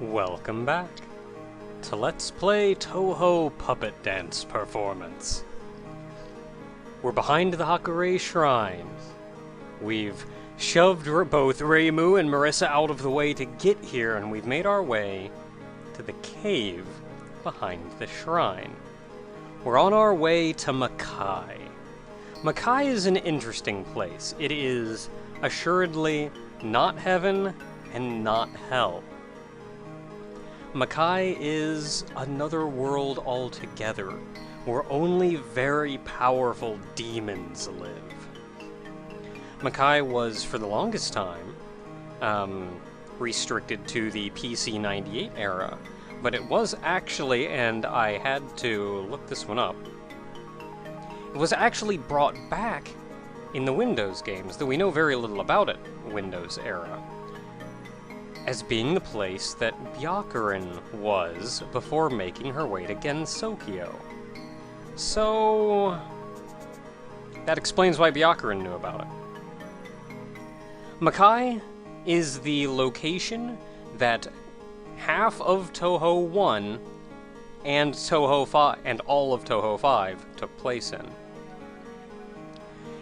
Welcome back to Let's Play Touhou Puppet Dance Performance. We're behind the Hakurei Shrine. We've shoved both Reimu and Marissa out of the way to get here, and we've made our way to the cave behind the shrine. We're on our way to Makai. Makai is an interesting place. It is assuredly not heaven and not hell. Makai is another world altogether, where only very powerful demons live. Makai was, for the longest time, restricted to the PC-98 era, but it was actually, and I had to look this one up, it was actually brought back in the Windows games, though we know very little about it, Windows era, as being the place that Byakuren was before making her way to Gensokyo. So that explains why Byakuren knew about it. Makai is the location that half of Touhou 1 and Touhou 5 and all of Touhou 5 took place in.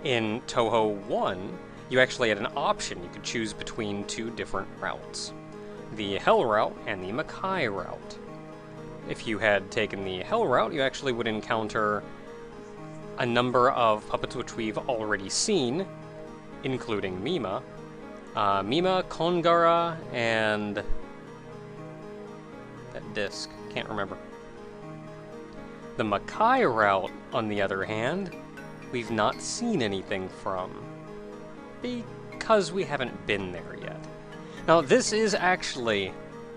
In Touhou 1, you actually had an option. You could choose between two different routes. The Hell route and the Makai route. If you had taken the Hell route, you actually would encounter a number of puppets which we've already seen, including Mima. Mima, Kongara, and that disc. Can't remember. The Makai route, on the other hand, we've not seen anything from, because we haven't been there yet. Now, this is actually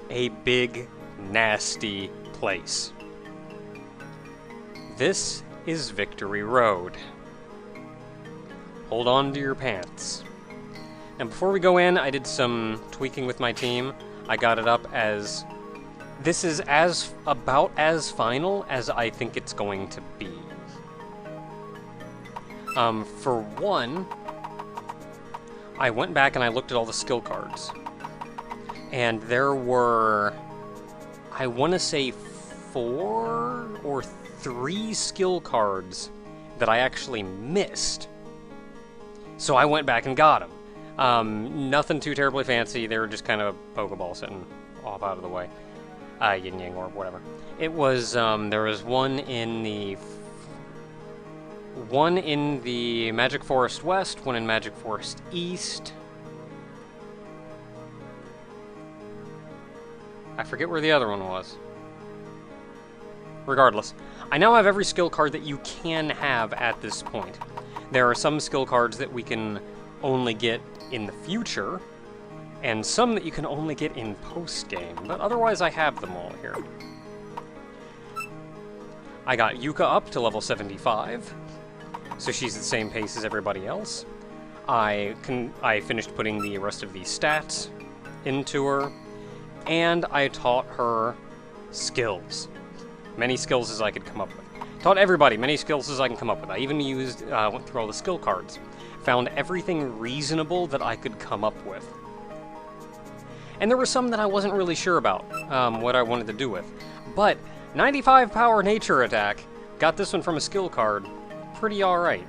a big, nasty place. This is Victory Road. Hold on to your pants. And before we go in, I did some tweaking with my team. I got it up as, this is about as final as I think it's going to be. For one, I went back and I looked at all the skill cards. And there were, I want to say 4 or 3 skill cards that I actually missed. So I went back and got them. Nothing too terribly fancy. They were just kind of a Pokeball sitting off out of the way. Yin Yang or whatever. It was, there was one in the Magic Forest West, one in Magic Forest East. I forget where the other one was. Regardless, I now have every skill card that you can have at this point. There are some skill cards that we can only get in the future, and some that you can only get in post-game, but otherwise I have them all here. I got Yuka up to level 75, so she's the same pace as everybody else. I finished putting the rest of the stats into her, and I taught her skills. Many skills as I could come up with. Taught everybody many skills as I can come up with. I even went through all the skill cards. Found everything reasonable that I could come up with. And there were some that I wasn't really sure about, what I wanted to do with. But 95 power nature attack, got this one from a skill card, pretty alright.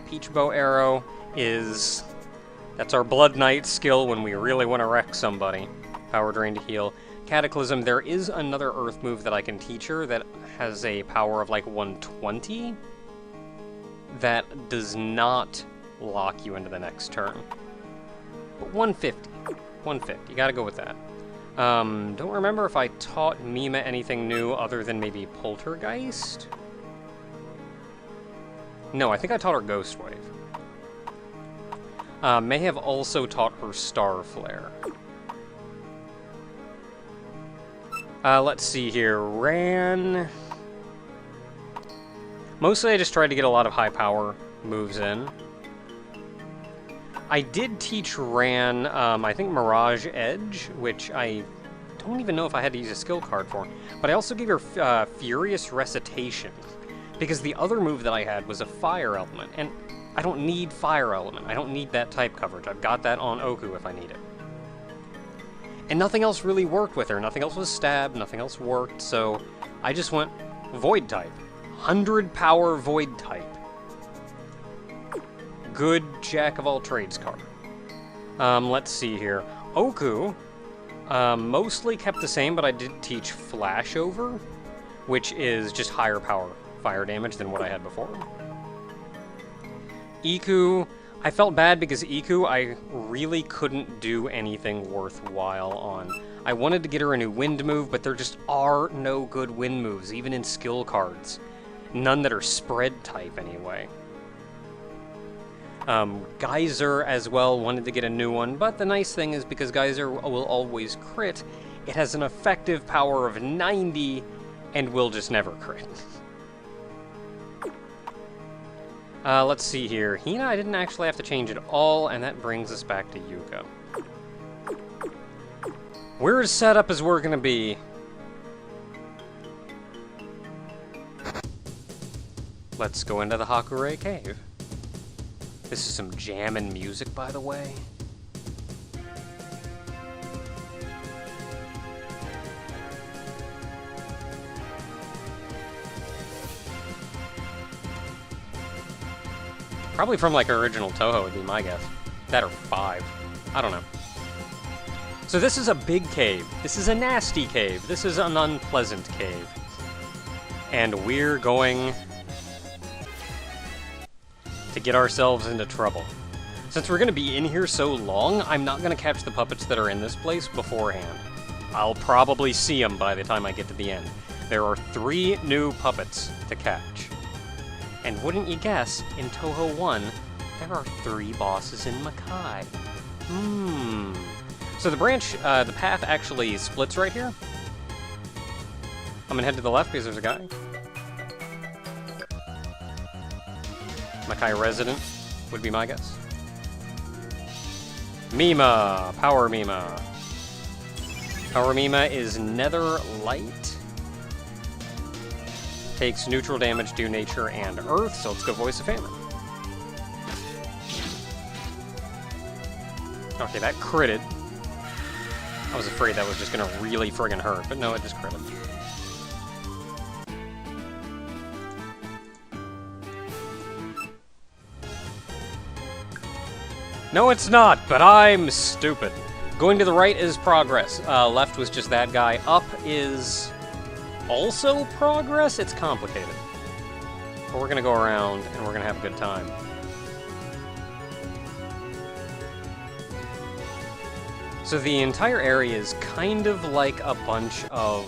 Peach Bow Arrow that's our Blood Knight skill when we really want to wreck somebody. Power Drain to heal. Cataclysm, there is another Earth move that I can teach her that has a power of like 120 that does not lock you into the next turn. But 150. 150. You gotta go with that. Don't remember if I taught Mima anything new other than maybe Poltergeist? No, I think I taught her Ghost Wave. May have also taught her Star Flare. Let's see here. Ran. Mostly I just tried to get a lot of high power moves in. I did teach Ran, I think Mirage Edge, which I don't even know if I had to use a skill card for. But I also gave her Furious Recitation, because the other move that I had was a Fire Element, and I don't need Fire Element. I don't need that type coverage. I've got that on Oku if I need it. And nothing else really worked with her. Nothing else was stabbed, nothing else worked, so I just went Void type. 100 power Void type. Good Jack of all trades card. Let's see here. Oku, mostly kept the same, but I did teach Flashover, which is just higher power fire damage than what I had before. Iku, I felt bad because Iku I really couldn't do anything worthwhile on. I wanted to get her a new wind move, but there just are no good wind moves, even in skill cards. None that are spread type, anyway. Geyser, as well, wanted to get a new one, but the nice thing is because Geyser will always crit, it has an effective power of 90, and will just never crit. Let's see here. Hina, I didn't actually have to change at all, and that brings us back to Yuka. We're as set up as we're gonna be. Let's go into the Hakurei cave. This is some jammin' music, by the way. Probably from, like, original Touhou would be my guess. That or 5. I don't know. So this is a big cave. This is a nasty cave. This is an unpleasant cave. And we're going to get ourselves into trouble. Since we're going to be in here so long, I'm not going to catch the puppets that are in this place beforehand. I'll probably see them by the time I get to the end. There are 3 new puppets to catch. And wouldn't you guess, in Touhou 1, there are 3 bosses in Makai. So the branch, the path actually splits right here. I'm gonna head to the left because there's a guy. Makai resident would be my guess. Mima! Power Mima. Power Mima is Nether Light. Takes neutral damage due nature and earth, so let's go Voice of Famine. Okay, that critted. I was afraid that was just gonna really friggin' hurt, but no, it just critted. No, it's not, but I'm stupid. Going to the right is progress. Left was just that guy. Up is also progress? It's complicated. But we're gonna go around and we're gonna have a good time. So the entire area is kind of like a bunch of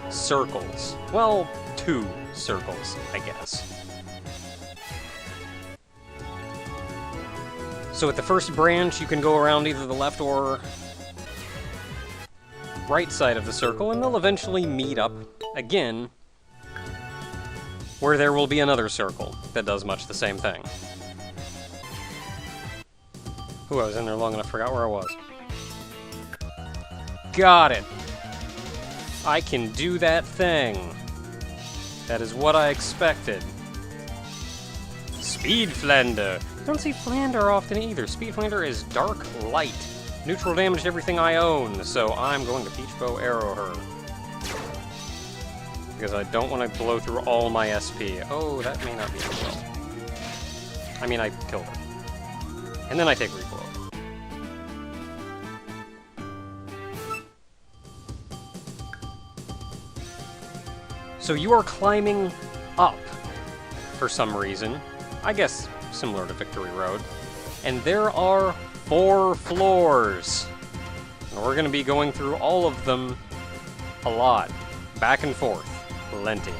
circles. Well, 2 circles, I guess. So at the first branch, you can go around either the left or right side of the circle, and they'll eventually meet up again, where there will be another circle that does much the same thing. Ooh, I was in there long enough, forgot where I was. Got it! I can do that thing. That is what I expected. Speed Flander! You don't see Flander often either. Speed Flander is dark light. Neutral damage to everything I own, so I'm going to Peach Bow Arrow her. Because I don't want to blow through all my SP. Oh, that may not be as well. I mean, I killed her. And then I take recoil. So you are climbing up for some reason. I guess similar to Victory Road. And there are 4 floors. And we're going to be going through all of them a lot. Back and forth. Plenty.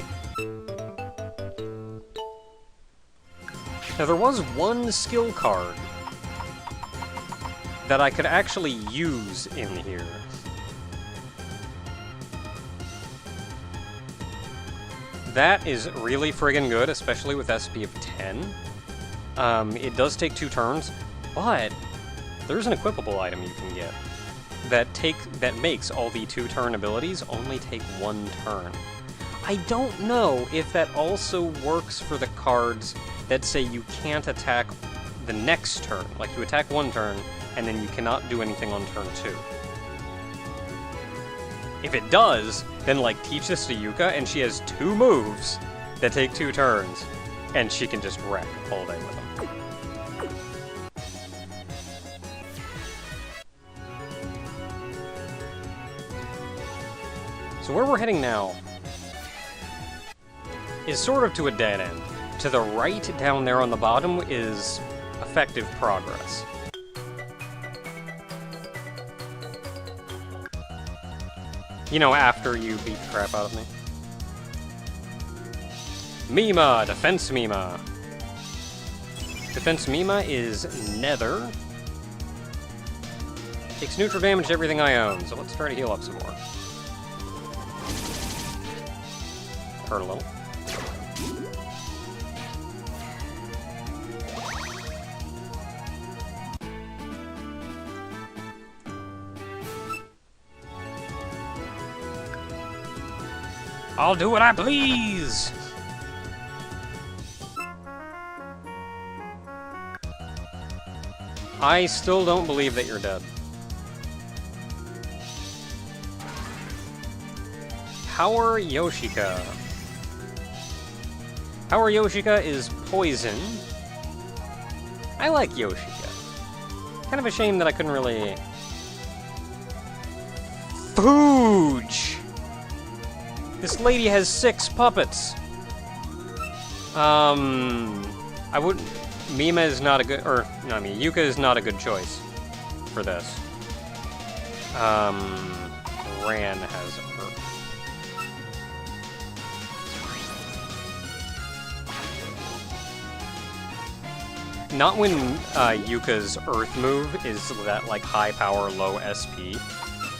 Now there was one skill card that I could actually use in here. That is really friggin' good, especially with SP of 10. It does take 2 turns, but there's an equipable item you can get that makes all the 2-turn abilities only take 1 turn. I don't know if that also works for the cards that say you can't attack the next turn. Like, you attack 1 turn, and then you cannot do anything on turn 2. If it does, then, like, teach this to Yuka, and she has 2 moves that take 2 turns, and she can just wreck all day with them. So where we're heading now is sort of to a dead end. To the right, down there on the bottom, is effective progress. You know, after you beat the crap out of me. Mima! Defense Mima! Defense Mima is Nether. Takes neutral damage to everything I own, so let's try to heal up some more. Hurt a little. I'll do what I please! I still don't believe that you're dead. Power Yoshika. Power Yoshika is poison. I like Yoshika. Kind of a shame that I couldn't really... Fooge! This lady has 6 puppets. I wouldn't... Mima is not a good... Or, no, I mean, Yuka is not a good choice for this. Ran has her. Not when Yuka's Earth move is that, like, high power, low SP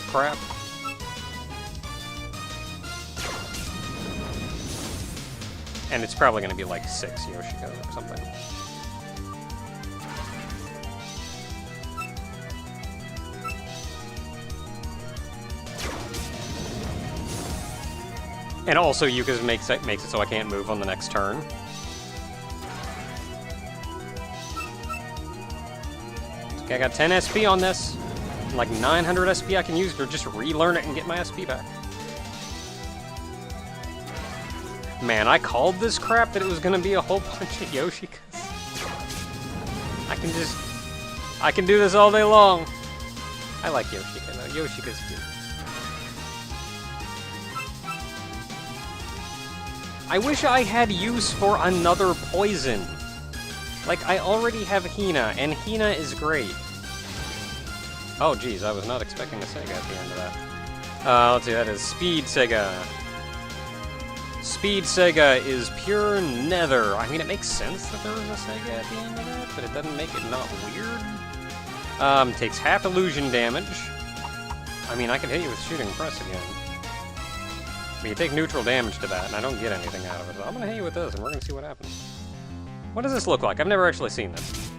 crap. And it's probably going to be like 6 Yoshikos or something. And also Yuka's makes it so I can't move on the next turn. Okay, I got 10 SP on this. Like 900 SP I can use to just relearn it and get my SP back. Man, I called this crap that it was gonna be a whole bunch of Yoshikas. I can do this all day long. I like Yoshika though. Yoshika's cute. I wish I had use for another poison. Like, I already have Hina, and Hina is great. Oh, geez, I was not expecting a Sega at the end of that. Let's see, that is Speed Sega. Speed Sega is pure Nether. I mean, it makes sense that there was a Sega at the end of that, but it doesn't make it not weird. Takes half illusion damage. I mean, I can hit you with Shooting Press again. But you take neutral damage to that, and I don't get anything out of it. So I'm gonna hit you with this, and we're gonna see what happens. What does this look like? I've never actually seen this.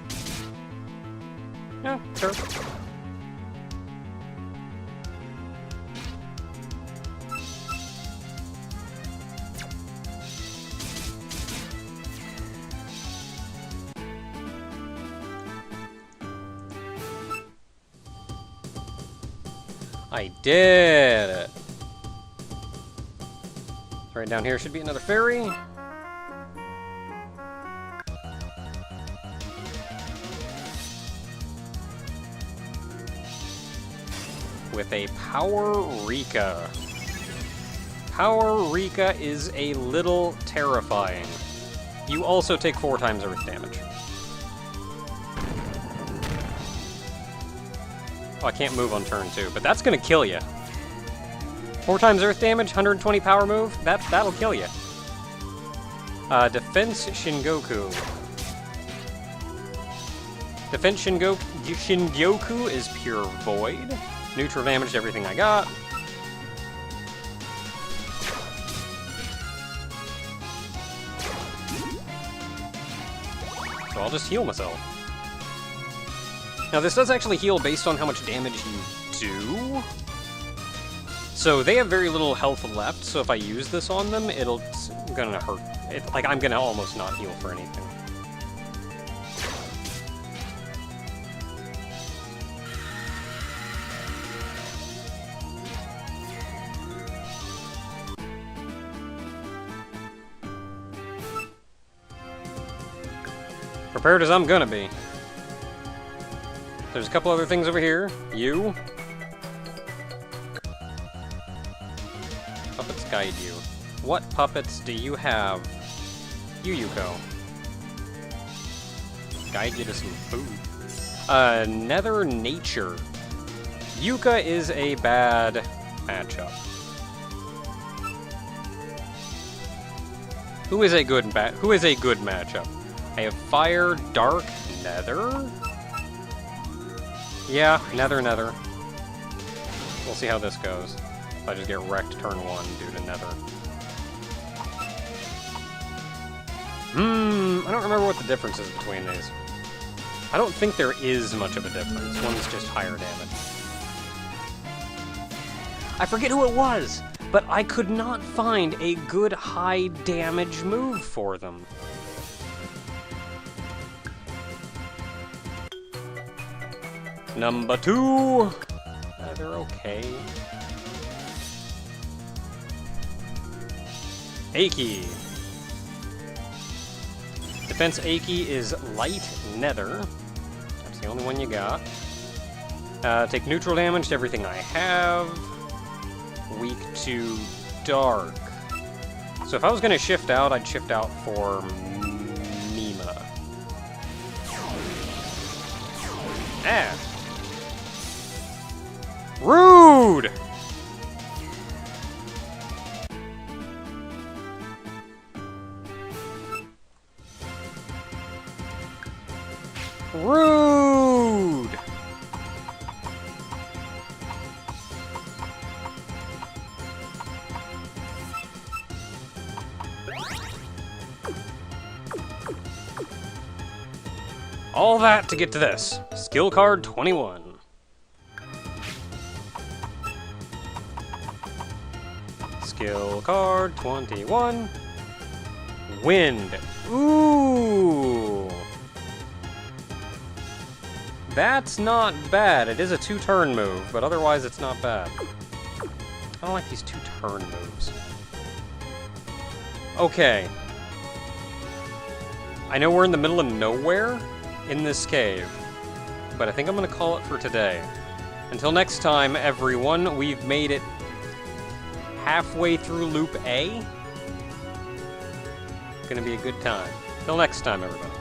Yeah, sure. I did it! Right down here should be another fairy. With a Power Rika. Power Rika is a little terrifying. You also take 4 times Earth damage. Oh, I can't move on turn 2, but that's gonna kill you. 4 times Earth damage, 120 power move, that'll kill you. Defense Shingoku. Defense Shingyoku is pure void. Neutral damage to everything I got. So I'll just heal myself. Now this does actually heal based on how much damage you do. So they have very little health left, so if I use this on them, it's gonna hurt. Like, I'm gonna almost not heal for anything. prepared as I'm gonna be. There's a couple other things over here. You. Puppets guide you. What puppets do you have? You, Yuko. Guide you to some food. Nether Nature. Yuka is a bad matchup. Who is a good matchup? I have Fire, Dark, Nether? Yeah, Nether. We'll see how this goes. If I just get wrecked turn 1 due to Nether. I don't remember what the difference is between these. I don't think there is much of a difference. One's just higher damage. I forget who it was, but I could not find a good high damage move for them. Number 2! They're okay. Aki. Defense Aki is Light Nether. That's the only one you got. Take neutral damage to everything I have. Weak to Dark. So if I was going to shift out, I'd shift out for Mima. Ah! Rude! Rude! All that to get to this. Skill card 21. Skill card 21. Wind. Ooh! That's not bad. It is a 2-turn move, but otherwise it's not bad. I don't like these 2-turn moves. Okay. I know we're in the middle of nowhere in this cave, but I think I'm gonna call it for today. Until next time, everyone, we've made it halfway through Loop A. Gonna be a good time. Till next time, everybody.